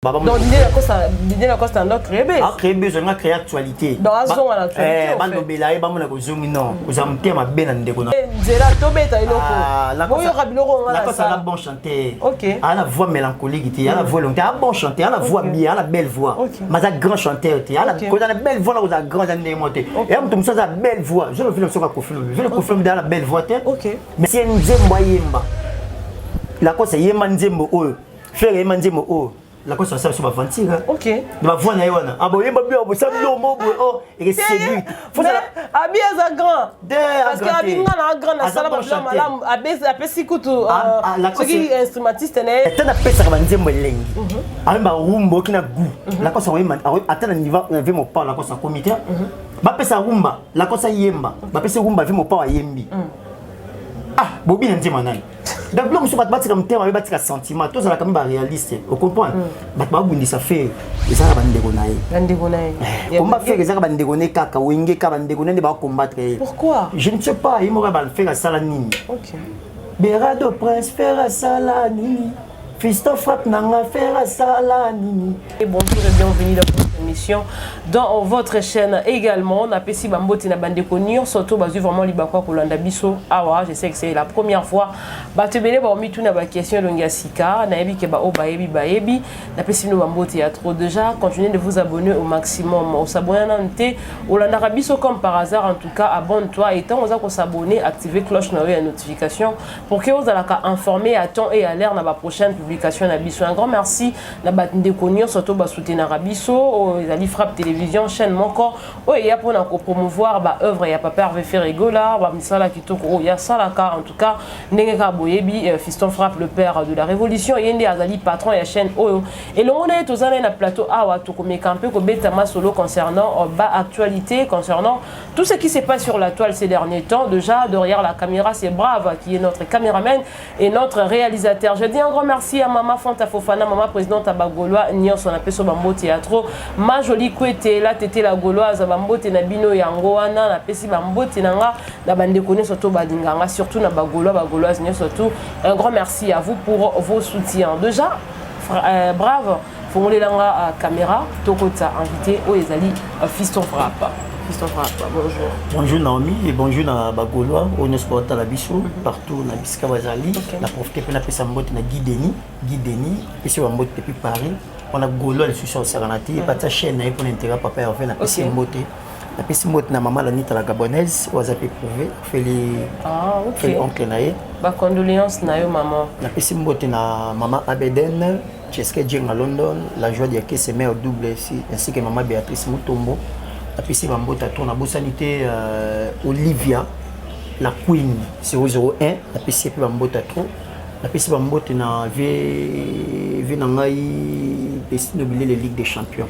Donc l'idée la costa doit créer base. A créer besoin de créer actualité. Dans la zone à l'actualité. Bando belaye ba mona ko zoom non. Vous am tema bena ndeko na. Zera tobeta iloko. La cosa la bon chanter. OK. A la voix mélancolique, il a la voix longue, a bon chanter, a la voix bien, a la belle voix. Mais a grand chanteur, a la quand a belle voix là, vous a grand année monter. Et on tombe ça a belle voix. Je le film sur la confirme. Je le confirme dans la belle voix. OK. Mais si nous aimons yemba. La cosa yemba nzembo oyo. Faire yemba nzembo oyo. La cosa ça sur ma venture. OK. De ma voix na yona. Ah bon yemba bien, ça lo mo oh et c'est lui. Faut ça abi za grand. Parce que abi na grand na sala ba malam abi apesi kutu ce qui instrumentiste né. Tana pesa ka nzembo lengi. Amba rumbo kina gu. La cosa yemba atana niveau avec mon pas la cosa comité. Ba pesa rumba, la cosa yemba. Ba pesa rumba avec mon pas yembi. Ah, bobi nzema nani. Donc là, je ne sais pas si sentiment, tout ça est réaliste. Vous comprenez? Je ne sais pas si ça comment faire ça combattre. Pourquoi? Je ne sais pas, il m'aurait faire ça la nini. OK. Berado Prince faire ça la nini. Fiston frappe nanga faire ça la nini. Et bonjour et bienvenue dans votre émission dans votre chaîne également. On a Pessi Bamboti na bande konir surtout bazu vraiment libakwa kolanda biso. Awa, je sais que c'est la première fois. Batebele ba omi tout na ba question longasika na yebi ke ba o bayebi na Pessi no Bamboti a trop déjà. Continuez de vous abonner au maximum. Au s'abonner nante olanda biso comme par hasard en tout cas abonne-toi et tant on s'abonner, activer cloche na notification pour que vous allez informer à temps et à l'heure na ba prochaine publication na biso. Un grand merci na bande konir surtout ba soutenir biso les frappe télévision chaîne moko oh il y a pour na promouvoir ba œuvre il y a papa Hervé Ferregola ba misala kitoko oh il y a salaka en tout cas ndenge ka boyebi Fiston frappe le père de la révolution yende azali patron ya chaîne oh et le monde est tozana na plateau awa to komeka un peu ko betama solo concernant ba actualité concernant tout ce qui se passe sur la toile ces derniers temps. Déjà derrière la caméra c'est Brave qui est notre caméraman et notre réalisateur. Je dis un grand merci à maman Fanta Fofana, maman présidente à Bagoloa Nyon son appel sur Bambo Théâtre. Ma jolie couette là tété la gauloise Bambote na bino yango wana na pesi Bambote nanga na bande connaît surtout badinganga surtout na bagoloise surtout un grand merci à vous pour vos soutiens. Déjà Brave fongolé langa caméra tokota invité au ezali Fiston frappe. Fiston frappe. Bonjour. Bonjour Naomi et bonjour na bagolois on sport à la biso partout na Bisika Bazali la profiter pour na pesa Bambote na Guy Denis et sur Bambote depuis Paris. On a Golo le succès au Saranati et pas ta chaîne pour l'intérêt papa Hervé na pesi Mbote na pesi Mbote na maman la nita la gabonaise oza pe prouver fait les oncle nae ba condoléances na yo maman na pesi Mbote na maman Abeden Cheske Djeng à London la joie de que ses mères double ici ainsi que maman Béatrice Mutombo na pesi Mbote tourne na bosanité Olivia la queen 001 na pesi pe Mbote trop na pesi Mbote na ve na ngai pesi no bilé les Ligue des Champions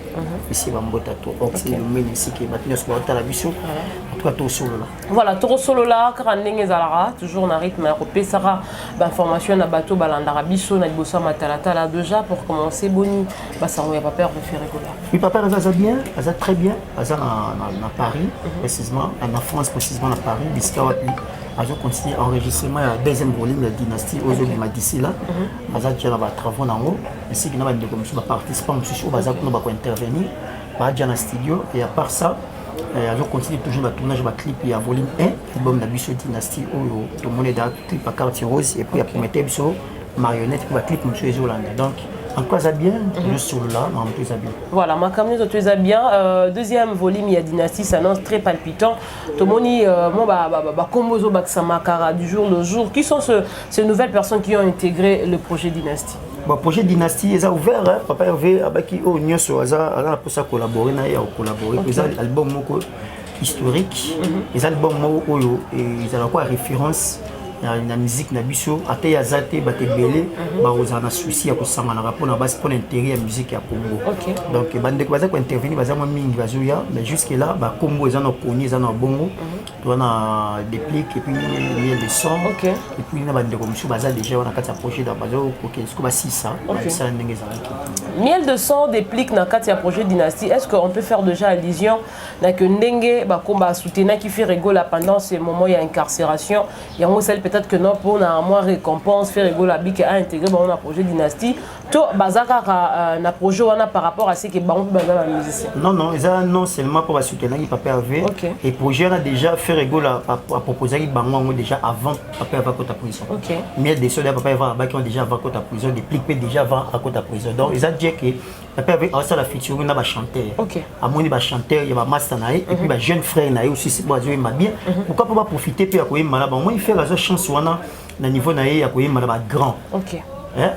pesi Mbote trop c'est le même ici que maintenant sport à la biso en tout cas tout solo là voilà tout solo là karandenge zalara toujours na rythme ya kopesara ba information na bato balandara biso na liboso matalata là déjà pour commencer boni basango ya papa Hervé Ferregola. Oui papa ça bien ça très bien ça na Paris précisément en France précisément à Paris Bisika wapi je continue enregistrement la deuxième volume de la dynastie aujourd'hui d'ici là baza déjà na travaux nango ainsi que na bande comme ça participants monsieur baza ko ba intervenir ba déjà na studio et à part ça je continue toujours le tournage de clip il y a volume 1 album de la Biso dynastie où tout le monde est dans clip à quartier rose et puis après mettre Biso marionnette pour le clip monsieur Ezolanda donc en quoi ça bien juste sur là en tout ça bien voilà ma caméra tout ça bien deuxième volume il y a dynastie s'annonce très palpitant tout le monde moi ba kombozo baksamakara du jour le jour qui sont ces nouvelles personnes qui ont intégré le projet dynastie. Bon projet dynastie est ouvert hein papa Hervé abaki o nyoso aza pour ça collaborer na ya collaborer les albums moko historique les albums moko oyo et ils ont quoi référence na musique na biso ate ya zate batebele ba ozana souci ya kosanga na rapport na base pour l'intérêt ya musique ya Congo donc bande ko baza ko intervenir baza mo mingi bazoya mais jusque là ba Congo za na koni za na bongo to na déplique et puis il y a son et puis na bande ko monsieur baza déjà on a quatre projet da bazo ko ke sko ba 600 ça ndenge za miel de son déplique na quatre projet dynastie est-ce qu'on peut faire déjà allusion na que ndenge ba komba soutenir qui fait rigola pendant ce moment il y a incarcération il y a un seul peut-être que non pour na moins récompense faire rigolo bic a intégré bon un projet dynastie to bazaka na projet wana par rapport à ce que ba on peut bazala musicien. Non, ça non seulement pour soutenir Papa Hervé et projet on a déjà fait rigolo à proposer bango déjà avant Papa Hervé à côté prison. Mais des soldats Papa Hervé qui ont déjà avant côté prison, des pliques déjà avant à côté prison. Donc ils ont dit que Papa Hervé a ça la featuring na ba chanteur. À mon ba chanteur, il y a ba master naï et puis ba jeune frère naï aussi c'est boisé ma bien. Pourquoi pas profiter puis à quoi malade moi il fait la chance wana na niveau naï à quoi malade grand.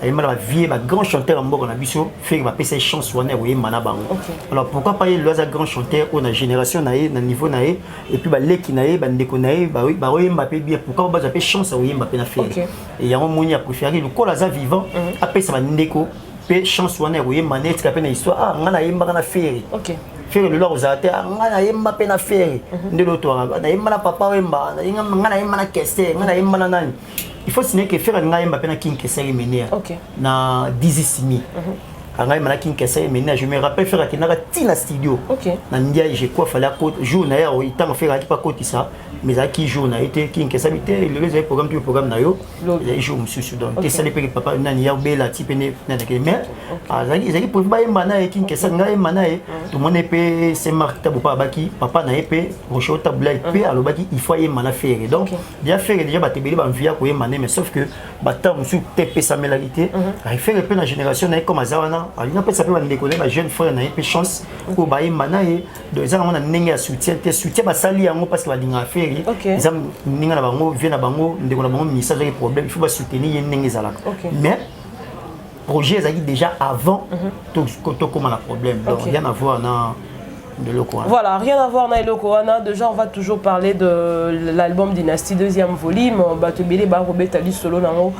Et malade vieux ba grand chanteur en mort na biso fait ba PC chance wana ouais malade bango. Alors pourquoi pas il le grand chanteur on a génération naï na niveau naï et puis ba leki naï ba ndeko naï ba oui Mbappé bien pourquoi pas appeler chance ouais Mbappé na faire. Et y a un moni a préféré le col za vivant après ça ba ndeko pe chance wana ouais manette qui appelle histoire ah ngana yemba na faire. Faire le loi aux athées, ngana yemba pe na faire. De l'autre na yemba na papa wemba, ngana yemba na kesse, ngana yemba na nani. Il faut signer que faire ngana yemba pe na king kesse mener. Na 10 simi. Ngana yemba na king kesse mener, je me rappelle faire que na tina studio. Na ndia j'ai quoi fallait côté jour na ya o itango faire pas côté ça, mais à qui jour na été king kesse habité le les programme tout programme na yo. Les jours monsieur donc et ça les papa nani ya bela type ne na mais azali pour ba yemba na king kesse ngana yemba na tout le monde peut c'est marque tabu pas baki papa na épée rocho tabla épée alors baki il faut yemba na faire donc bien faire déjà ba tebeli ba via ko yemba mais sauf que ba ta monsieur TP sa mélarité il fait peu la génération na comme azawana alina peut ça peut décoller ba jeune frère na épée chance ko ba yemba na et de ça on a ninga soutien ba sali yango parce que ba dinga faire ils am ninga na bango vient na bango ndeko na bango message des problèmes il faut ba soutenir ninga zalaka mais projet ezaki déjà avant tout comme un problème donc rien à voir dans de Lokoana. Voilà, rien à voir avec Lokoana. Déjà, on va toujours parler de l'album Dynastie deuxième volume. Batebele Barobé Tali solo nango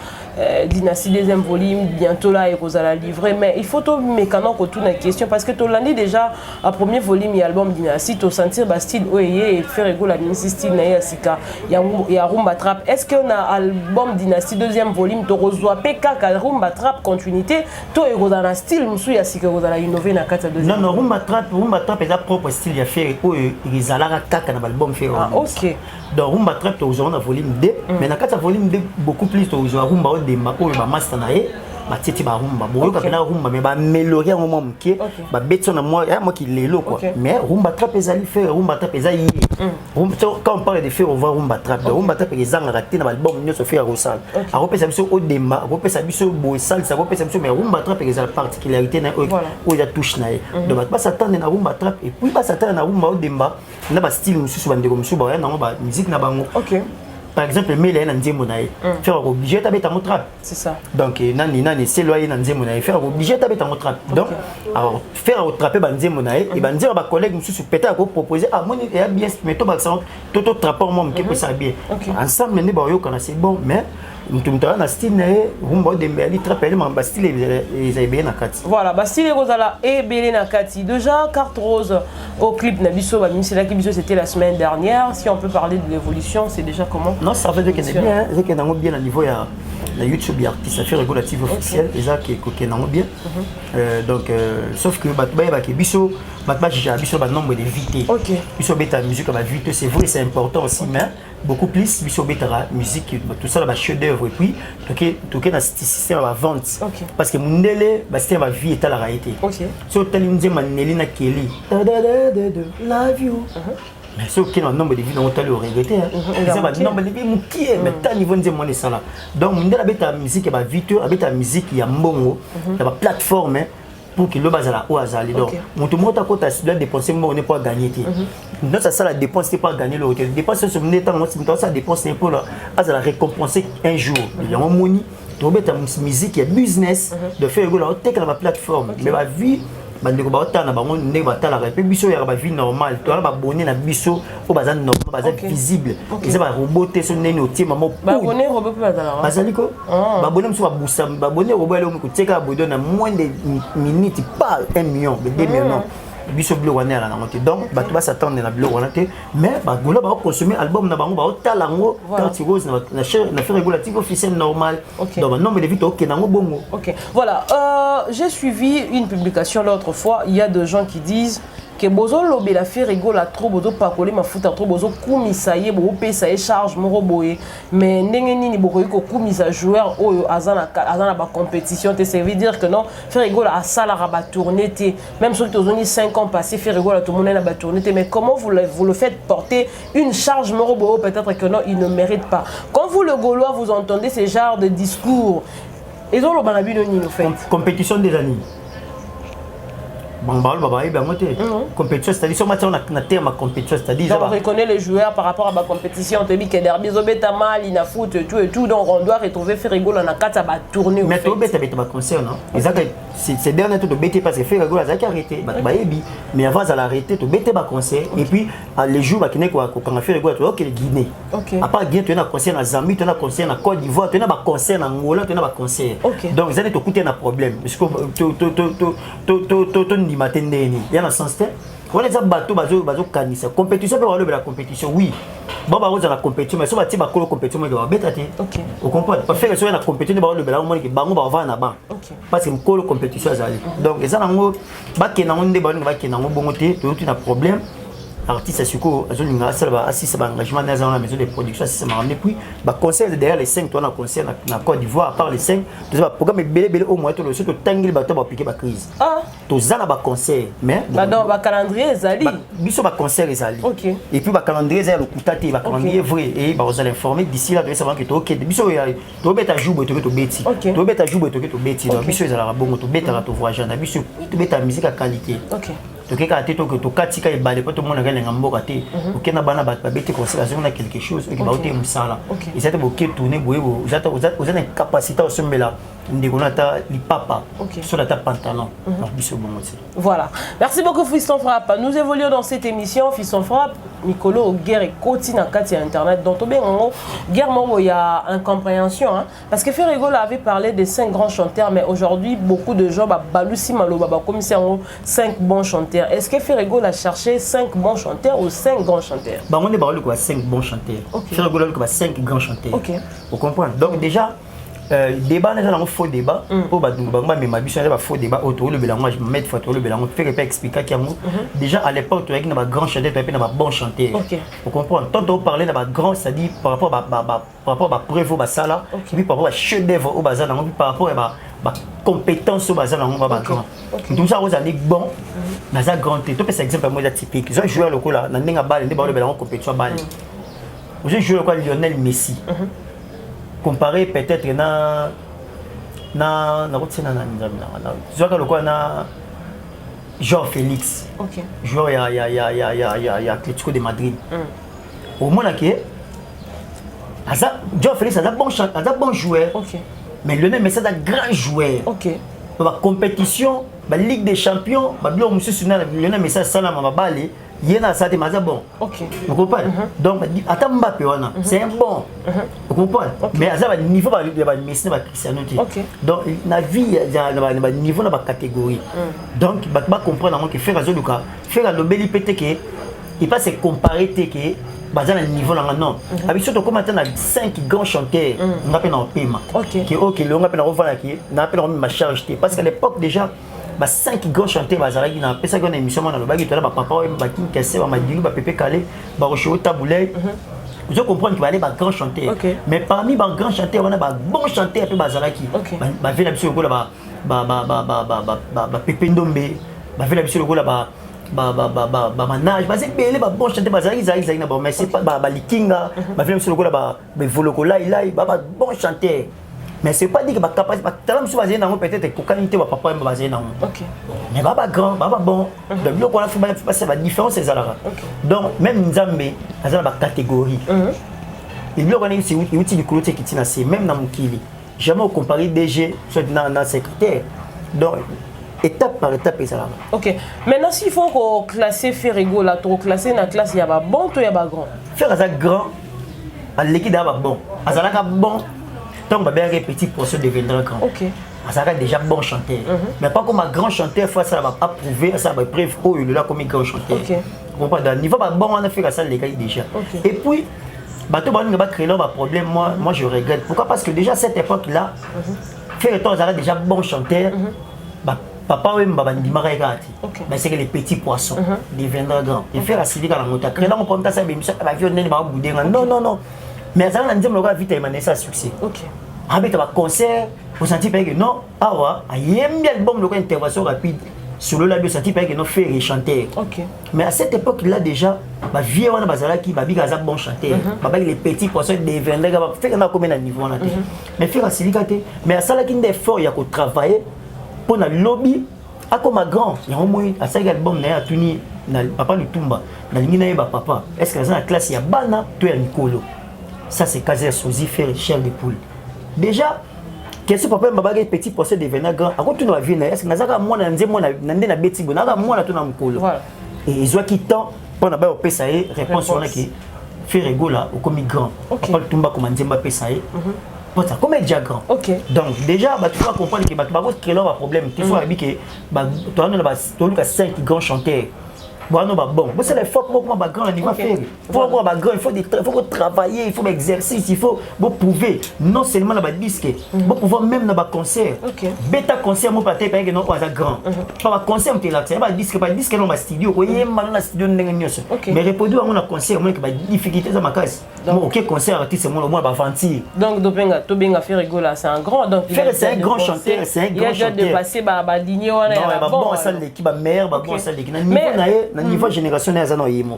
Dynastie deuxième volume bientôt là et vous allez livrer. Mais il faut tout mécano que tout une question parce que tout l'année déjà à premier volume et album Dynastie tu sentir style oye et faire égo la Dynastie style na sika ya rumba trap. Est-ce que na album Dynastie deuxième volume tu reçois PK rumba trap continuité tu égo dans un style musu ya sika vous allez innover na kata deuxième. Non rumba trap est propre style ya faire ils allaient kaka na album faire. OK. Donc rumba trap tu aujourd'hui na volume 2 mais na kata volume 2 beaucoup plus tu aujourd'hui rumba de ma ba master na ye ba titi ba rumba boyo ka na rumba mais ba améliorer un moment mké ba beto na moi qui lelo quoi mais rumba trap ezali faire rumba trap ezali quand on parle de faire on voit rumba trap rumba trap ezanga raté na album nyo so faire rosal a repesa biso au dema repesa biso boy sal ça repesa biso mais rumba trap ezali particularité na o ya touche na ye donc ba s'attendre na rumba trap et puis ba s'attendre na rumba au demba na ba style mususu bandeko mususu ba na ba musique na bango par exemple mais là nzembo na ye faire obligé tabeta mo trap c'est ça donc nani c'est loyer na nzembo na ye faire obligé tabeta mo trap donc alors faire attraper ba nzembo na ye et ba nzembo ba collègue mususu peut-être ko proposer ah moi et bien mais to ba ça to trapper moi qui peut ça bien ensemble ne ba yo kana c'est bon mais mtumtara na style na ye rumba de mbeli trapper ma ba style ils bien na kati voilà ba style rozala et belé na kati déjà carte rose au clip na biso ba misela ki biso c'était la semaine dernière si on peut parler de l'évolution c'est déjà comment. Non, ça veut dire qu'il est bien, c'est qu'il est bien à niveau de YouTube, il y a artiste affaires régulatives officielles, et ça qui est bien. Donc, sauf que biso nombre de vités. Biso beta musique à vite, c'est vrai, c'est important aussi, mais beaucoup plus biso beta musique, tout ça là, chef d'œuvre et puis tout dans système à vente. Parce que mon délai, c'est ma vie est à la réalité. So tel une maneli na Kelly, love you. Mais c'est ok, le nombre de vies dont on a regretté. Le nombre de vies qui est, mais tant niveau de mon ça là. Donc, on a la musique, la vidéo, la musique, il y a mbongo, il y a la plateforme pour que le bas à la haut azali. Donc, on te montre à côté, tu dois dépenser, on n'est pas gagné. Non, ça la dépense, c'est pas gagner le hôtel. Dépenser sur mon état, ça dépense pour la récompenser un jour. Il y a un money, tu as ta musique, il y a business de faire la plateforme. Mais la vie. Bandeko ba otana bango ndeko batala ka pe biso ya ba vie normale to ba abonné na biso o baza normal baza visible ils ba roboté so nene otie mama ba abonné robot bazala bazali ko ba abonné muso ba busa ba abonné robot ele ko teka abonné na moins de minutes pas 1 million de 2 millions biso bleu wana la nangote donc ba to ba s'attendre na bleu wana te mais ba gola ba consommer album na bango ba otala ngo carte rose na faire régulative officielle normale donc ba nombre de vite OK nango bongo. OK voilà j'ai suivi une publication l'autre fois il y a des gens qui disent que bozo lobby la fait rigola trop bozo pas coller ma foot trop bozo kumisa ye bo pesa e charge moro boye mais ndenge nini boko ko kumisa joueur oyo azana ba compétition te ça veut dire que non faire rigola à ça la rabat tourner te même ceux qui ont 5 ans passé faire rigola tout le monde na ba tourner te mais comment vous le faites porter une charge moro boye peut-être que non il ne mérite pas quand vous le Gaulois vous entendez ce genre de discours ils ont le banabi de nini fait compétition des années. Bon, compétition, c'est-à-dire si on a terme à compétition, c'est-à-dire on reconnaît les joueurs par rapport à la compétition, on te dit que derby zobeta mal, il a foot et tout, donc on doit retrouver Ferrigo dans la carte à tourner. Mais tu bête avec ma concert, non? C'est dernier tout bête parce que Ferrigo a arrêté, mais avant ça l'arrêté, tu bête ma concert et puis les jours qui n'est quoi quand Ferrigo a ok Guinée. À part Guinée, tu as un concert en Zambie, tu as un concert en Côte d'Ivoire, tu as un concert en Angola, tu as un concert. Donc ça te coûte un problème parce que il y a un sens on les a bateau bazo canisa compétition peut avoir la compétition oui bon bah vous la compétition mais si on va la compétition mais va bête OK vous comprenez pas faire que la compétition ba le bela que bango ba va na ba parce que la compétition azali donc ça nango ba ke na onde ba ke na bongo te to tu na problème artiste suko azolinga salba assiste ba engagement dans la maison de production c'est m'a ramené puis ba concert derrière les 5 toi na concert na Côte d'Ivoire à part les 5 tu sais programme belé au moins to le surtout tangi ba to ba piquer ba crise to zana ba concert mais ba dans ba calendrier ezali biso ba concert ezali et puis ba calendrier ezali le coutati ba calendrier vrai et ba vous allez informer d'ici là de savoir que to OK biso to beta jour to beti to beta jour to beti donc biso ezala bongo to beta to voyager na biso to beta musique à qualité tu as été to katika ibale pas tout le monde a gagné un mboka te OK na bana ba bete considération na quelque chose et ba oté musala et ça te boké tourner boye vous avez une capacité au sombela ndekonata li papa sur la pantalon biso bon aussi. Voilà. Merci beaucoup Fiston Frappe. Nous évoluons dans cette émission Fiston Frappe Nicolo guerre et continue en carte internet dont au bien guerre il y a incompréhension parce que Ferrigo avait parlé de 5 grands chanteurs mais aujourd'hui beaucoup de gens balusi maloba comme si 5 bons chanteurs. Est-ce que Ferrigo a cherché 5 bons chanteurs ou 5 grands chanteurs? Bah on est parlé quoi 5 bons chanteurs. Ferrigo a quoi 5 grands chanteurs. Vous comprenez? Donc déjà débat n'est pas un faux débat pour mais ma biche un faux débat autour le bilan moi je me mets photo le bilan faire pas expliquer qu'il y a déjà à l'époque tu as un grand chanteur tu as un bon chanteur vous comprenez tant on parlait d'un grand c'est-à-dire par rapport à prévu à ça là puis par rapport à chef d'œuvre au bazar par rapport à compétence au bazar on va grand tout ça vous allez bon dans un grand tu peux par exemple moi typique ils ont joué le coup là dans une balle des balles le bilan compétition balle vous avez joué le coup Lionel Messi comparé peut-être na Jean Félix joueur il y a Atlético de Madrid au moins que Jean Félix a un bon joueur mais Lionel Messi est un grand joueur la compétition la Ligue des Champions Lionel Messi ça m'a balé il y a un certain bon. Vous comprenez? Donc, attends Mbappé, c'est un bon. Vous comprenez? Mais à un niveau de Messi, Cristiano. Donc, la vie, il y a un niveau de catégorie. Donc, il va comprendre que faire le bel IPT qui il pas se comparer que basé le niveau là non. Avec surtout comme maintenant 5 grands chanteurs, on appelle en paiement. Qui OK, on appelle en revoir qui, on appelle en ma charge parce qu'à l'époque déjà 5 grands chanteurs bazalaki na pesa une émission na lobaki to la papa ba king kesse ba madiri ba pépé calé ba rocho taboulé vous comprendre qu'il va aller ba grand chanteur mais parmi ba grand chanteur on a ba bon chanteur pe bazalaki ba vela biso ko la ba pépé ndombe ba vela biso ko la ba manage ba c'est belé ba bon chanteur bazalaki zaki na bon mais c'est pas ba likinga ba vela biso ko la ba voloko là ba bon chanteur. Mais ce n'est pas dit que la capacité, peut-être que la papa est basé dans mais baba grand, baba bon. Donc, on a fait la différence, c'est ça. Donc, même Nzambe, il y a une catégorie. Il y a une outil qui est même dans mon kili. Jamais comparer DG dans le secrétaire. Donc, étape par étape, c'est ça. Ok. Maintenant, s'il faut classer Ferrigo, là, classer dans la classe, il y a bon ou il y a grand? Faire un grand, l'équipe est bon. Il y a bon. Donc, un petit procès deviendra grand. Ça a déjà bon chanteur. Mais pas comme un grand chanteur, ça va approuver, ça va preuve où il est là comme un grand chanteur. Au niveau bon, on a fait ça les gars déjà. Et puis, bateau va créer un problème. Moi, je regrette. Pourquoi? Parce que déjà à cette époque-là, faire le temps, ça a déjà bon chanteur. papa Wemba bandimaka ekati mais c'est que les petits poissons deviendra grand et faire asilika na mota créer dans comme ça bémission ba vieux nene ba boudenga non mais ça na nzembo ka vite emaner ça succès avec ba concert vous sentez pas que non awa ayembi album le intervention rapide sur le label senti pas que non faire chanter mais à cette époque là déjà ba vieux wana bazala ki ba bika za bon chanteur ba les petits poissons deviendra ba faire na comme na niveau na mais faire asilika te mais ça là qui d'effort il y a ko travailler pour le lobby à comme grand il y a au moins à cet album na tuni na papa Lutumba na lingi na papa est-ce que dans la classe il y a bana to ya Nicolo ça c'est Kazer Sozi faire chair de poule déjà qu'est-ce papa mbaba ga petit poisson devenir grand à côté na vie na est-ce que nazaka mwana nze mwana na nde na beti bona na mwana to na Nicolo et ils ont qui temps pour na ba opesa réponse on a qui faire rigola au comme grand papa Lutumba comme nzemba pesa ça comme diagramme. Donc déjà tu vas comprendre que tu vas créer un problème. Il faut que tu as 5 grands chanteurs. Bon, c'est l'effort pour moi grand niveau faire. Pour moi grand, il faut travailler, il faut exercice, il faut prouver non seulement dans disque, pour pouvoir même dans concert. Bêta concert moi pas te pas que non pas grand. Pas concert tu là, c'est pas disque dans ma studio, oyé mal dans studio ndenge. Mais reproduire mon concert moi que ba difficulté dans ma case. OK concert artiste moi moi ba ventir. Donc to benga faire rigola, c'est un grand donc c'est un grand chanteur, c'est un grand chanteur. Il y a de passer ba ligne wana. Non, bon ça l'équipe ba meilleur, ba bon ça l'équipe. Na niveau génération na zano yimo.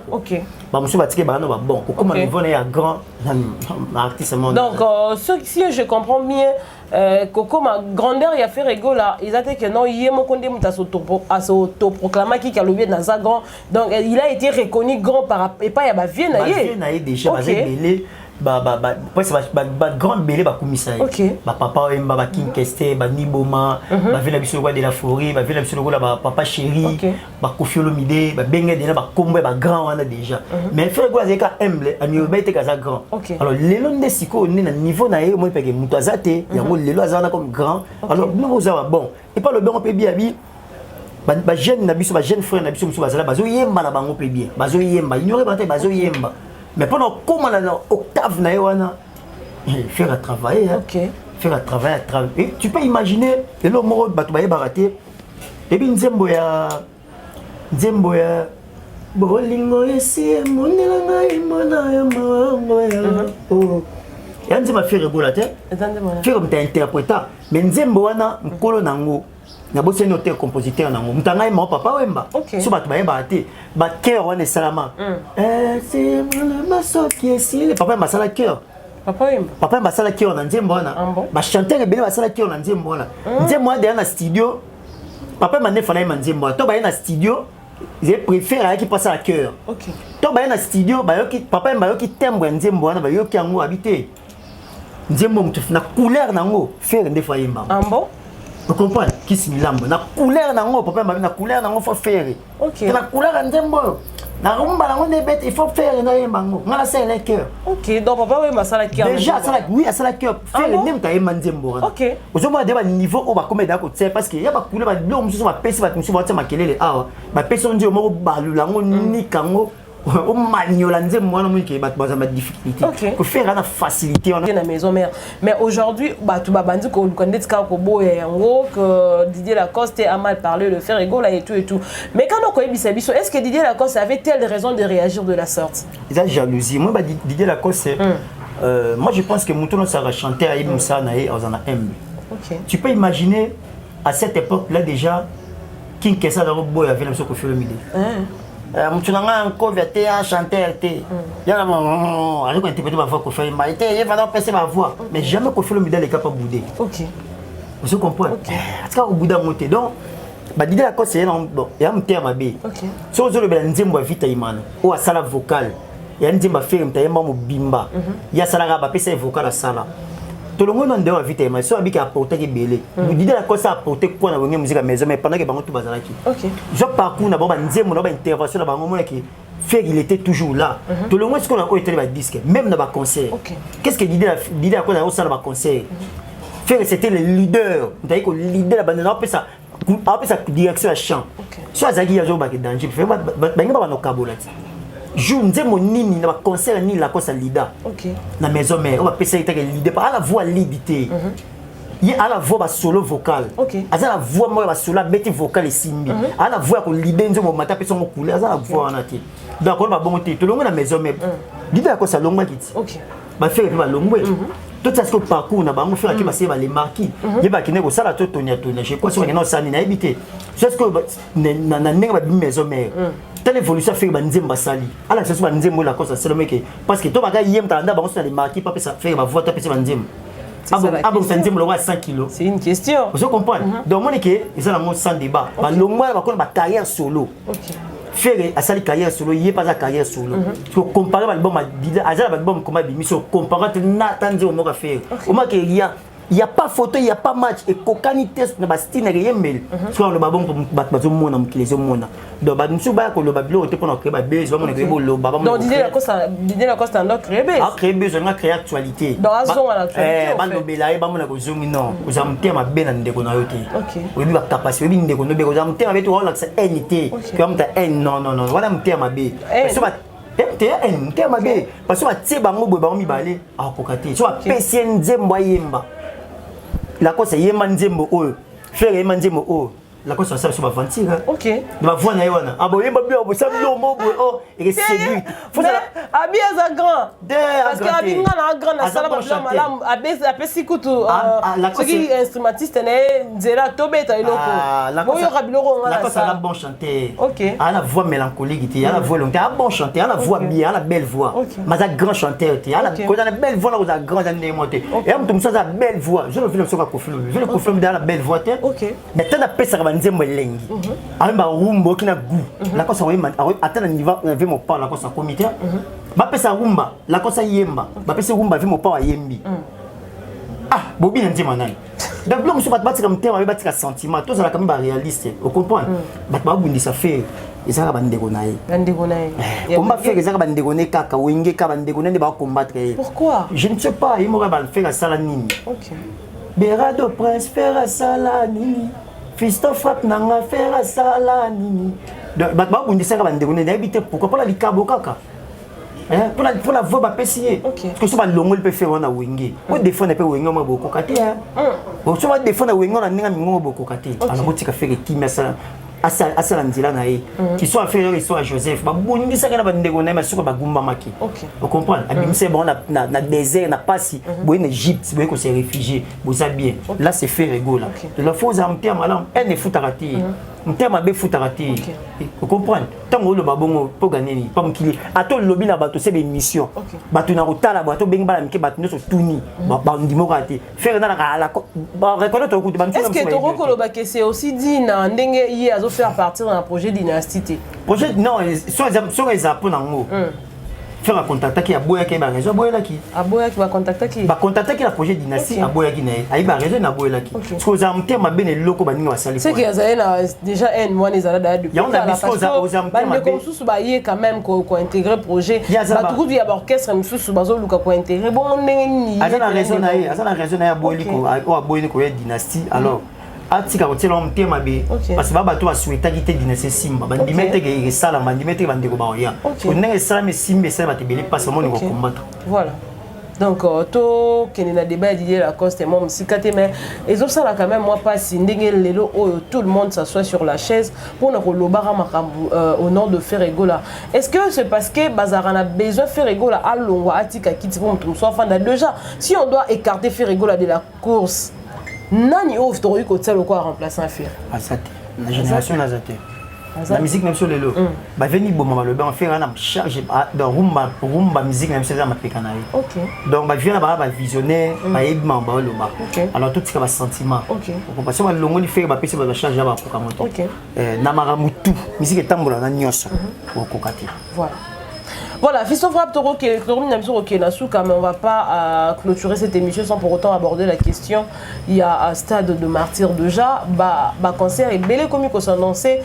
Ba musu ba tike ba no ba bon. Comme niveau na ya grand artiste monde. Donc si je comprends bien Coco ma grandeur il a fait rigola, ils étaient que non yemo konde muta s'auto proclama qui a levé dans sa grand. Donc il a été reconnu grand par et pas ya ba vie na yé. Ba vie na déjà ba belé ba grand belé ba komisa ba papa Wemba ba King Keste ba Niboma ba vela biso de la forêt ba vela biso ba papa chéri ba Koffi Olomide ba benga déjà ba kombo ba grand wana déjà mais frère quoi c'est ka humble ami ba été kaza grand alors lelo nde siko ni na niveau na ye moi peke muto azate yango lelo azana comme grand alors nous za bon et pas le bon pe bien bi ba jeune na biso ba jeune frère na biso muso bazala bazo yemba na bango pe bien bazo yemba ignorer ba te bazo yemba. Mais pendant comment on a octave naïwana, faire à travailler, faire à travailler, et tu peux imaginer, et là on va battre baraté, et puis Nzemboya, bolingo esi monela ngai mona ya mangoya, oh, et Nzemba fait rigoler tête, fait comme t'es interprétant, mais Nzemboana mkolo nango. Na bosse noter compositeur nango mutanga ma papa Wemba so batu ba yebate ba cœur wana salama c'est le maso qui est ici papa masala cœur papa Wemba sala cœur na nzembo wana ba chanteur ebele ba sala cœur na nzembo wana nzembo wana na studio papa mane fala ma nzembo to ba na studio j'ai préféré qui passe à cœur to ba na studio ba yoki papa Wemba yoki tembo nzembo wana ba yoki yango habiter nzembo mutu na couleur nango faire ndefa Yemba vous comprenez qui se milambo na couleur nango papa na couleur nango faut faire na couleur nzembo na rumba nango ne bête il faut faire na Yembango ngala c'est le cœur donc papa Wemba ça la cœur déjà ça la oui ça la cœur faire le même ta Yembango vous avez des niveau au ba comme d'accord c'est parce que y a ba couleur ba lo musu ba pesi ba musu ba tsa makelele awa ba pesi ndio mo balula ngo ni kango au maniola nzembo wana mwike ba baza ma difficulté ko faire na facilité on na maison mère mais aujourd'hui ba tu ba bandi ko connaître ka ko boya yango que Didier Lacoste a mal parlé le faire rigoler et tout mais quand on connaît bisabiso est-ce que Didier Lacoste avait telle raison de réagir de la sorte la jalousie moi ba Didier Lacoste moi je pense que Moutono ça va chanter à Moussa naé aux ana M tu peux imaginer à cette époque là déjà King Kessa dans boya avait le Koffi Olomide Moutounanga encore vêté à chanter il y a là avec interpréter ma voix Koffi Olomide il va passer ma voix mais jamais Koffi Olomide est capable de bouder vous comprenez en tout cas au bout d'un monté donc ba Didier Lacoste c'est bon il y a un terme bé si vous avez le nzembo vite imana ou à sala vocale il y a nzembo faire mtayemba mo bimba il y a sala ba pesa vocal à sala tout le monde en dehors vite imana so abika apporter que belé Didier Lacoste a apporté quoi na bonne musique à maison mais pendant que bango tout bazalaki je parcours na ba nzembo na ba intervention na bango mo ki faire il était toujours là tout le monde ce qu'on a été ba disque même dans ba concert qu'est-ce que Didier Lacoste a au sala ba concert faire c'était le leader vous que leader la bande après ça direction à chant soit azaki yazo ba ke danger fait ba ngaba no kabolati jour nzembo nini na concert ni la kosa leader na maison mère on va passer ita ke leader par la voix leadité il a la voix solo vocal. A la voix moi solo bête vocal et simbi. A la voix ko libenzo mo mata pe son couleur, a la voix en ati. Donc on va bon te to longo na maison mais. L'idée ko ça longo kiti. OK. Ba faire ba longo. Tout ça ce que parcours na bango faire ki ba se ba les marquis. Il ba kine ko sala to tonia tonia. Je crois que non ça ni na habité. C'est ce que na nenga ba maison mais. Telle évolution fait ba nzemba sali. Ala ça ba nzembo la cause c'est le mec parce que to ba ga yem ta nda bango sur les marquis pas ça faire ba voix ta pe se ba nzembo. Ah bon, ça nzembo le 100 kilos. C'est une question. Vous comprenez? Donc moi que ils ont sans débat. Ba longwa ba ko ba carrière solo. OK. Faire à sa carrière solo, il n'y a pas de carrière solo. Tu comparer l'album à l'album comme Bimiso, comparer n'attendez on aura fait. Au moins qu'il y a pas photo, il n'y a pas match et qu'aucun test ne va se tenir rien mais soit le babon pour battre monde qui les hommes. Donc bah nous sommes pas que le bablo était pour nous créer bébé, vraiment le babon. Donc l'idée la cause c'est créer bébé. Ah créer bébé, on a créé actualité. Dans la zone actualité. Bah le belaï, bah mon a besoin non. Vous avez un thème à bien en déconnaître. OK. Oui bah capacité, oui déconnaître. Vous avez un thème avec toi là c'est NT. Comme ta N non. Voilà un thème à B. Parce que thème à B. Parce que tu sais bango boy bango mi balé. Ah kokate. Soit PCN Zemba yemba. La cause c'est yemba Nzembo o. Faire yemba Nzembo o. La cause ça sur ma venture. OK. De ma voix na yona. Ah bon yemba bien bo ça lo mo bo oh et séduit. Faut ça abi za grand. Parce que abi ngana grand na sala ba malam abi apesi kutu ce qui instrumentiste né nzela tobeta iloko. Bo yo kabiloko ngana. La cause ça la bon chanter. OK. À la voix mélancolique, il y a la voix longue, à bon chanter, à la voix bien, à la belle voix. Mais à grand chanteur, il y a la belle voix là où la grande année montée. Et on tombe sur la belle voix. Je le fais sur la confirme. Je le confirme dans la belle voix. OK. Mais tant d'après ça va nzembo lengi. Avec ba rumbo qui na goût. La cause ça oui attends niveau avec mon pas la cause ça comité. Ba pesa rumba, la cause ça yemba. Ba pesa rumba avec mon pas yembi. Ah, bobi nzembo nani. Donc là, je ne sais pas si tu as un sentiment, tout ça là comme réaliste. Vous comprenez? Je ne sais pas faire. Ils ont bandégonaï. Comment faire ils ont bandégoné kaka wenge ka bandégoné ne va combattre. Pourquoi? Je ne sais pas, ils m'auraient faire ça la nini. OK. Berado prince faire ça la nini. Fisto frappe nanga faire ça la nini. Donc ba bundi ça bandégoné d'habiter pourquoi pas la likabo kaka. Pour la voix apprécier. Parce que souvent l'homme peut faire on a wenge. Ou des fois on peut wenge on beaucoup katé. Bon souvent des fois on wenge on a ninga mingo beaucoup katé. Alors tu vas faire qui mais ça asa nzila na ye qui soit faire ils soit Joseph ba bondi ça kana bandeko na masuka ba gumba maki. Vous comprenez? Abimse bon na désert na pasi boy en Égypte boy ko se réfugié boza bien. Là c'est fait rigolo. De la faux en terme alors elle ne fout arrêter. En terme be fout arrêter. Vous comprenez? Tant le babongo pour gagner ni pas mkili. Ato lobby na bato c'est des missions. Bato na rotala bato benga bala mke bato so tuni ba ndimo raté. Faire na la ba reconnaître ko ba. Est-ce que Toro Koloba que c'est aussi dit na ndenge yi azo faire partir d'un projet dynastie? Projet non, sur les appuis nango. Faire un contact qui a boya qui ba raison boya qui. A boya qui va contacter qui? Ba contacter qui la projet dynastie a boya qui na. Ai ba raison na boya qui. Parce que za mte ma bene loko ba ninga wasali. C'est que ça déjà un mois les ala depuis. Il y a on a mis aux amte ma comme sous ba yé quand même ko intégrer projet. Ba tout via orchestre sous ba zo luka ko intégrer bon ndenge ni. Azana raison na ya boya ko boya ko dynastie alors atika kotela mtema be parce que baba to asueta kite dynastie simba bandimete ke sala bandimete bandeko ba ya ko ndenge sala me simba sala batebele passe mo ngo combattre. Voilà. Donc to kenina débat Didier Lacoste moi musikate mais ils ont ça là quand même moi pas si ndenge lelo tout le monde s'assoit sur la chaise pour ne kolobara makambu au nom de Ferregola. Est-ce que c'est parce que Bazarana a besoin Ferregola à longo atika kiti pour tout soit fan déjà si on doit écarter Ferregola de la course nani ouf to ko tselo quoi remplacer un fer asate la génération nazate la musique même sur les lots ba veni bomba le ba faire na charge de rumba musique même c'est ça ma pekana. OK. Donc ba vient ba visionnaire ba ebma ba lo ba. Alors tout ce qui va sentiment. OK. Parce que ba longo ni faire ba pese ba charge ba pour kamoto. OK. Na maramutu musique etambola na nyoso ko kati. Voilà. Voilà, Fiston Frappe Toro qui est mais on va pas clôturer cette émission sans pour autant aborder la question. Il y a un stade de martyr déjà, concert et belé comme il s'est annoncé.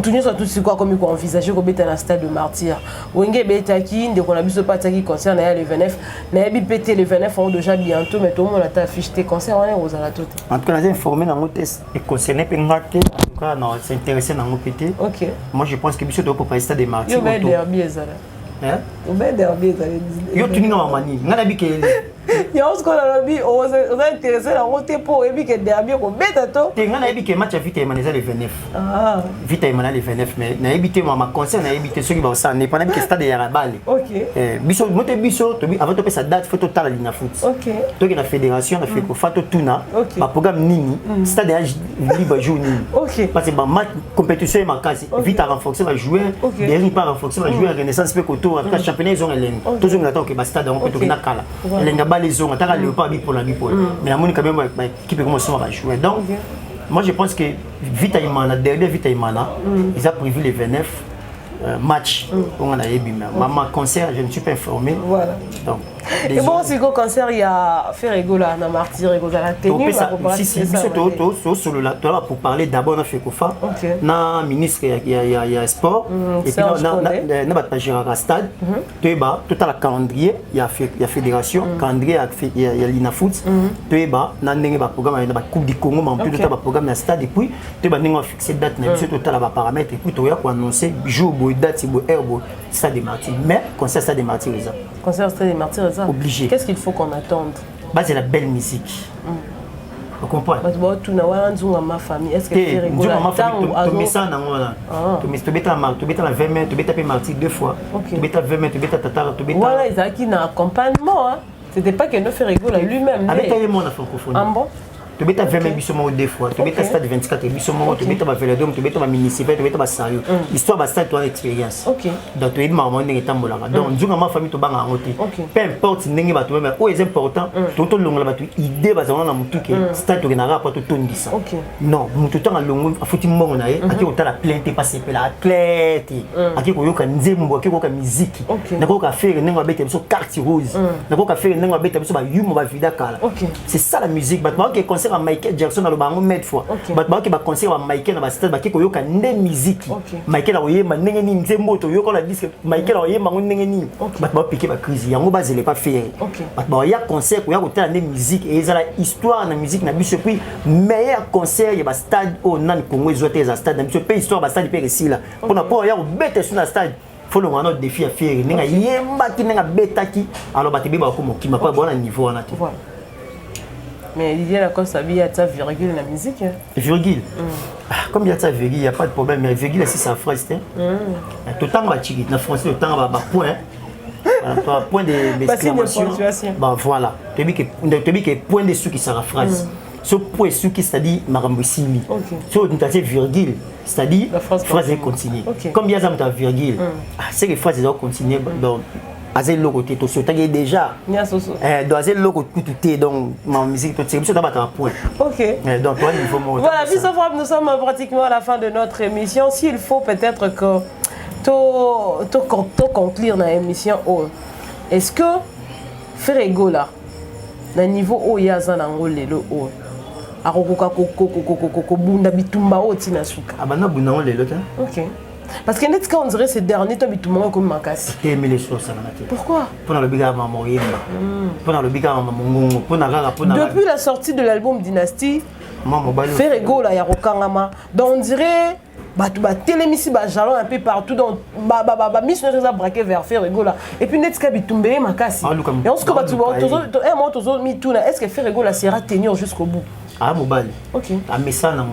Tout ça tout c'est quoi comme il envisagé qu'on bête un stade de martyr. Wenge betaki, dès qu'on a vu ce pataki concert le 29, n'a pas pété le 29 on déjà bientôt mais tout le monde a affiché tes concerts on est aux alatos. En tout cas, on a informé dans notre test et concerné pengaté. En tout cas, non, c'est intéressant dans nos pété. OK. Moi je pense que biso doit préparer stade de martyr. Yo ben derby ça là. Hein? Yo ben derby ça. Yo tu n'as pas mani. Ngana bi que Il y a aussi qu'on a lobby, on est intéressé à roter pour et puis que derrière qu'on met à toi. Tu as dit que match à Vita Emmanuel le 29. Ah. Vita Emmanuel le 29, mais na évité moi ma conseil na évité ceux qui vont ça n'est pas que stade ya balle. OK. Biso moté biso to avant de sa date faut total ligne foot. OK. To que la fédération na fait ko fato tuna ba programme nini stade ya libre jour nini. OK. Parce que ba match compétition ma case vite à renforcer va jouer, derrière pas renforcer va jouer Renaissance pe ko to en championnat ils ont elen. Tous on attend que ba stade on peut to na kala. Lenga balle ils ont attend le pas bi pour la bi pour. Mais la moni quand même équipe commence à jouer. Donc moi je pense que Vita Imana derrière Vita Imana ils ont prévu les 29 match on a eu maman concert je ne suis pas informé voilà donc et bon si go concert il y a fait rigola na martyr et la tenue si surtout sur le là pour parler d'abord na fait kofa na ministre il y a sport et puis na ba gérer stade tu ba tout la calendrier il y a fédération calendrier il y a l'ina foot tu ba na ndenge ba programme na ba coupe du Congo mais en plus tout ba programme na stade et puis tu ba ndenge fixer date na biso tout la ba paramètres et puis tu ya ko annoncer jour date c'est herbe stade des martyrs mais concert stade des martyrs ça concert stade des martyrs ça obligé qu'est-ce qu'il faut qu'on attende bah c'est la belle musique vous comprenez bah tu na wa nzunga ma famille est-ce que c'est rigolo tu mets ça dans là tu mets la 20 mai tu mets taper martyr deux fois tu mets ta 20 mai tu mets ta tata tu mets voilà ils a qui na accompagnement hein c'était pas qu'il ne fait rigoler lui-même avec ta monde en francophonie ah bon tu mets ta 20 mai bisoma deux fois tu mets ta stade 24 bisoma tu mets ta Vélodrome tu mets ta municipal tu mets ta Sayo histoire ba stade toi expérience donc tu es maman ndenge tambolanga donc nzunga ma famille to banga ngote peu importe ndenge ba to même o est important to longola ba to idée ba zona na mutuke stade to na rapport to tondisa non mutu tanga longo afuti mbongo na ye aki otala plainte pas c'est la athlète aki ko yoka nzembo aki ko ka musique na ko ka faire ndenge ba beta biso carte rose na ko ka faire ndenge ba beta biso ba yumo ba vida kala c'est ça la musique ba to concert à Michael Jackson dans le bango mettre fois ba ki ba concert à Michael na ba stade ba ki ko yoka ndé musique Michael a oyema ndenge ni nzembo to yoka la disque Michael a oyema ndenge ni ba piquer ba crise yango ba zele pas faire ba ya concert ko ya ko tala ndé musique et ça la histoire na musique na biso puis meilleur concert ya ba stade au nan Congo zoté za stade na biso pe histoire ba stade pe resila pona po ya ko bete sur na stade faut le rendre défi à faire ninga yemba ki ninga betaki alors ba te ba ko mokima pas bon niveau na te mais l'idée là comme ça il y a ta virgule la musique virgule comme il y a ta virgule il y a pas de problème mais virgule c'est sa phrase tout temps va chiquit na français le temps va point point d'exclamation bah voilà tu dis que point de sous qui sera phrase ce point sous qui c'est-à-dire marambo sili so tu as virgule c'est-à-dire phrase continue comme il y a ta virgule c'est que phrase doit continuer donc azel loko te to sotangi déjà do azel loko tout donc ma musique tout c'est ça va un point donc toi il faut voilà nous sommes pratiquement à la fin de notre émission s'il faut peut-être que to conclure dans l'émission est-ce que Ferrego là na niveau o yaza na ngolelo o akokoka ko bunda bitumba o tina suka abana bunda ngolelo ta parce que net quand on dirait ces derniers temps tout le monde comme makasi t'aimes les choses ça pourquoi pour le biga maman yemba pour le biga maman ngongo pour na depuis la sortie de l'album Dynastie Ferrego là ya rokangama donc on dirait tu vas télémissi ba jalon un peu partout donc missionnaires a braqué vers Ferrego là et puis net ska bitumbe makasi et on se que tu vois un moment toujours mi tourna est-ce que Ferrego là sera tenir jusqu'au bout ah mobile a messana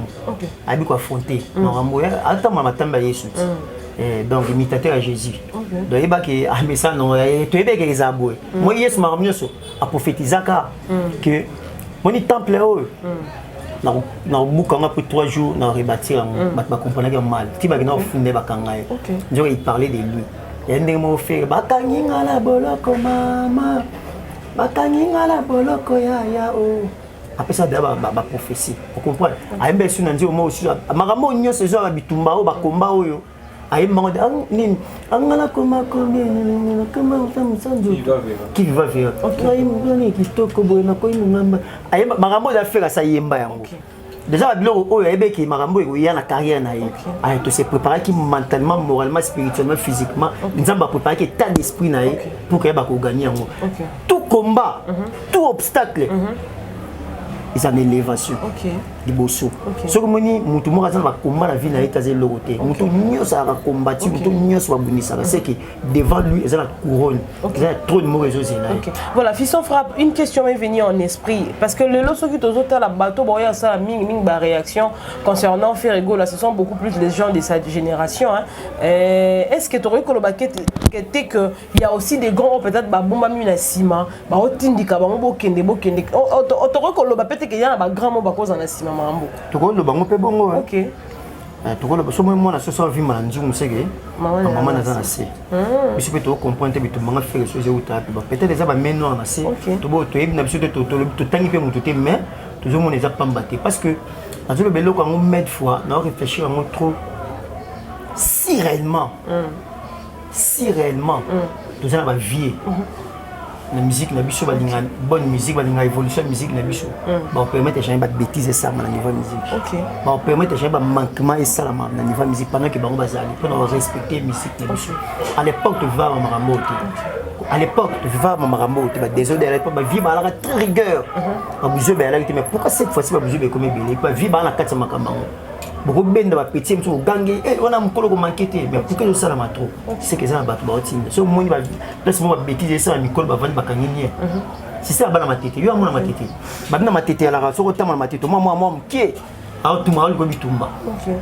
abi ko affronter marambo ata mama tamba Yesu donc imitateur à Jésus donc il ba que a messana to ebe que zaboué moi Yesu maramnyoso a prophétisaka que moni temple na bukanga pour 3 jours na rebâtir ba comprendre que mal ti ba na fondé ba kangaye donc il parlait de lui et ndenge mo faire ba kanginga la boloko mama ba kanginga la boloko ya o après ça d'abord ba prophétie vous comprenez ayembe su na ndio mo aussi makambo nyonso zo ba bitumba o ba komba oyo ayemba ngo nini angala koma kombi nini kama utamsanzo qui va faire okay ngani kitoko boye na ko ngamba ayemba makambo za faire ça yemba yango déjà biloko oyo ayebe ki makambo eko ya na carrière na ye ay to se préparer ki mentalement moralement spirituellement physiquement nzamba préparer ki état d'esprit na ye pour que ba ko gagner yango tout combat tout obstacle ils en élévation liboso soki moni mutu moko aza na bakomba na vie na ye kaza eloko te mutu nyonso azalaka kombati mutu nyonso babunisaka c'est que devant lui eza na couronne eza na trône moko ezozela ye. Voilà, Fiston Frappe, une question m'est venue en esprit parce que le lot soki tozotala bato boya ça mingi ba réaction concernant Ferrego là, ce sont beaucoup plus les gens de sa génération hein. Est-ce que tu aurais que il y a aussi des grands peut-être ba bomba mi na sima ba otindika ba mo kende otoro ko loba peut-être que y a ba grand mo ba cause na sima mambo to ko loba mo pe bongo OK to ko loba so mo na so so vi manju museke maman na za se biso pe to comprendre bitu manga faire so je uta peut-être les ba meno na se to bo to ebina biso to tangi pe mutu te mais toujours mon eza pamba te parce que dans le bello quand on met fois na réfléchir à trop si réellement tout ça va vie la musique na biso balinga bonne musique balinga évolution musique na biso ba permettre jamais ba bêtises ça na niveau musique ba permettre jamais ba manquement et ça na niveau musique pendant que ba bazali pour respecter musique na biso à l'époque tu vas à Marambo à l'époque tu vas à Marambo tu vas désolé à l'époque ba vie ba la très rigueur ba biso ba la mais pourquoi cette fois-ci ba biso ba comme belé ba vie ba la kati makambango beaucoup benda ba petit mso gangi on a mukolo ko manquer mais pour que ça la matro c'est que ça ba ba otinda so moi ba place moi ba bêtise ça mikolo ba vandi ba kangini si ça ba na matete yo amona matete ba na matete ala so ko tama na matete moi mkie a tout mal ko bitumba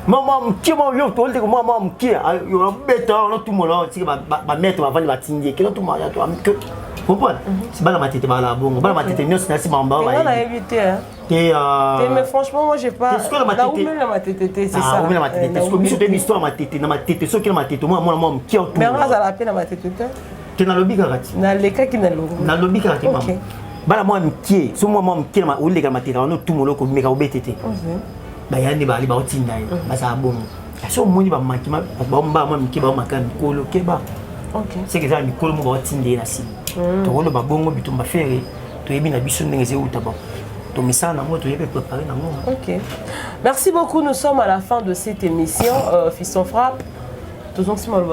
moi mkie moi yo to le ko moi mkie yo beta on tout mola si ba mettre ba vandi ba tindie que tout mal to am que comprendre si ba na matete ba la bongo ba na matete nyos na si mamba ba on a évité hein. Mais franchement, moi j'ai pas. Est-ce que la matete, c'est ça. Oui, la matete. Est-ce que je te dis histoire matete, na matete, ce que la matete, moi qui en tout. Mais on a la peine la matete. Tu n'as lobby karati. Na le cas qui n'a lobby. Na lobby karati maman. Bala moi qui, so moi qui na ou le ga matete, on tout molo ko meka obetete. Ba yandi ba ali ba otinda ye. Ba sa bon. So moni ba makima ba mba moi qui ba makani kolo keba. OK. C'est que ça mi kolo mo ba otinde na si. To wolo ba bongo bitumba fere, to yebi na biso ndenge ze utaba. Ok. Merci beaucoup. Nous sommes à la fin de cette émission. Fiston Frappe. Toujours si mal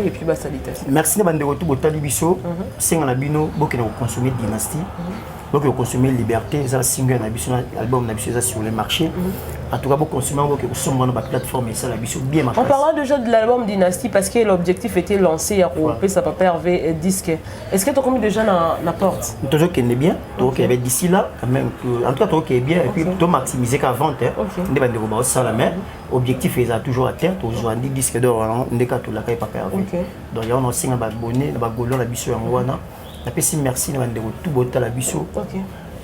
et puis salutation. Merci de bande retour botali biso. C'est un abino beaucoup de consommer dynastie. Donc vous consommez liberté, ça single na biso album na biso sur le marché. En tout cas vous consommez beaucoup sur la plateforme et ça la biso bien marqué. On parlera déjà de l'album Dynastie parce que l'objectif était lancé à Europe, ça papa Hervé disque. Est-ce que tu as combien de gens à la porte? Toujours qu'il est bien, donc il y avait d'ici là quand même en tout cas toujours qu'il est bien et puis tout maximiser qu'à vente hein. On est de robots ça la main. Objectif est toujours à terre, toujours 10 disques d'or on est tout la papa Hervé. Donc il y a on aussi un abonné, ba golo la biso en wana. Merci na ndeko tout bota la biso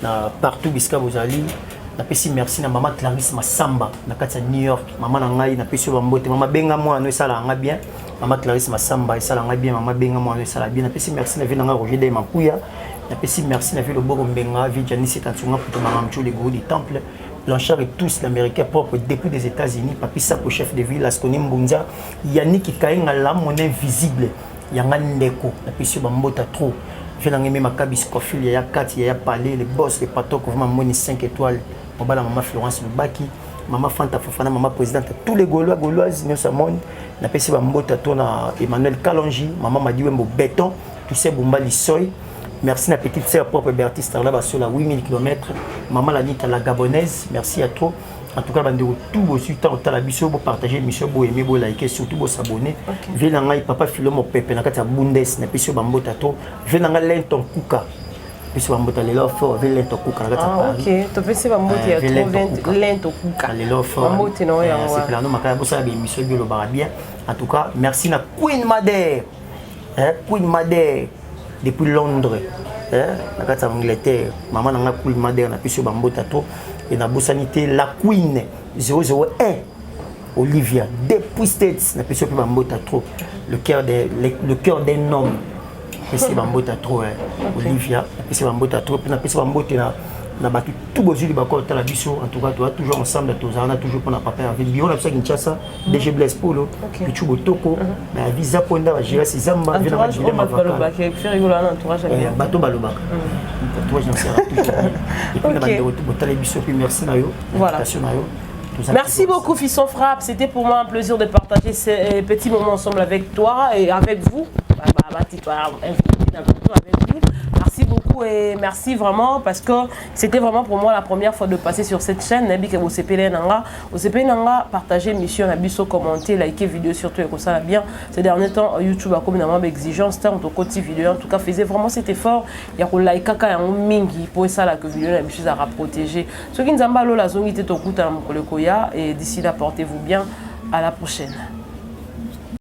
na partout biska bozali na pesi merci na maman Clarisse Massamba na kati New York maman na ngai na pesi ba mbote maman benga moi no sala nga bien maman Clarisse Massamba sala nga bien maman benga moi no sala bien na pesi merci na vie na Roger de Mapuya na pesi merci na vie le Boko Mbenga vie Janice Tansunga pour maman Mcho le gros du temple l'enchère et tous l'américain propre depuis des États-Unis papi Sako chef de ville Askoni Mbunza Yannick Kainga la mon invisible yanga ndeko na pesi ba mbota trop. Je n'ai pas Maccabi Scofield, il y a 4, il y a Palais, les boss, les patos, vraiment moni 5 étoiles. Maman Florence Lubaki, maman Fanta Fofana, maman présidente, tous les Gauloises, nous sommes na pesi ba mbota tona Emmanuel Kalonji, maman Madiwembo Béton, tous ces Bumba Lissoy. Merci na petite sœur propre Bertiste Tarla sur la 8000 km. Maman Lanita la Gabonaise, merci à toi. En tout cas, tout vos temps au Talabiso, vous partagez l'émission, vous aimez, vous likez, surtout vous abonnez. Venez papa Philomo Pepe, na kata Bundes, na pisio bambota to. Venez lenton kuka. Pisio bambota le lofo, venez lenton kuka na kata Paris. OK, to pisio bambota ya trop lenton kuka. Le lofo. Bambota no ya. C'est plano makala bosa be émission biolo barabia. En tout cas, merci na Queen Madère. Queen Madère depuis Londres. Na kata Angleterre, maman na Queen Madère na pisio bambota to. Et na bosanité la Queen 001 Olivia depuis States na pesi pa mbota trop le cœur d'un homme pesi pa mbota trop Olivia na pesi pa mbota trop na pesi pa mbota na batu tout bozuli bako tala biso en tout cas toi toujours ensemble tozana toujours pour na papa avec bio na pesi Kinshasa DG Blaise Polo Pichu Botoko na visa ponda ba gérer ses zamba vient na Julien Mavaka faire rigoler entourage bateau balobaka toi j'en sais toujours et puis na bande botala biso puis merci na yo voilà. Merci beaucoup Fiston Frappe, c'était pour moi un plaisir de partager ces petits moments ensemble avec toi et avec vous. Avec vous. Merci. merci beaucoup et merci vraiment parce que c'était vraiment pour moi la première fois de passer sur cette chaîne. Nabi que vous CPL Nanga, partagez l'émission, Nabiso, commenter, liker vidéo surtout et que ça va bien. Ces derniers temps, YouTube a comme une exigence, tant que côté vidéo, en tout cas, faisait vraiment cet effort. Il y a que like kaka ya mingi pour ça la que vidéo Nabiso à protéger. Ceux qui nous ont la zone qui était au coup et d'ici là, portez-vous bien. À la prochaine.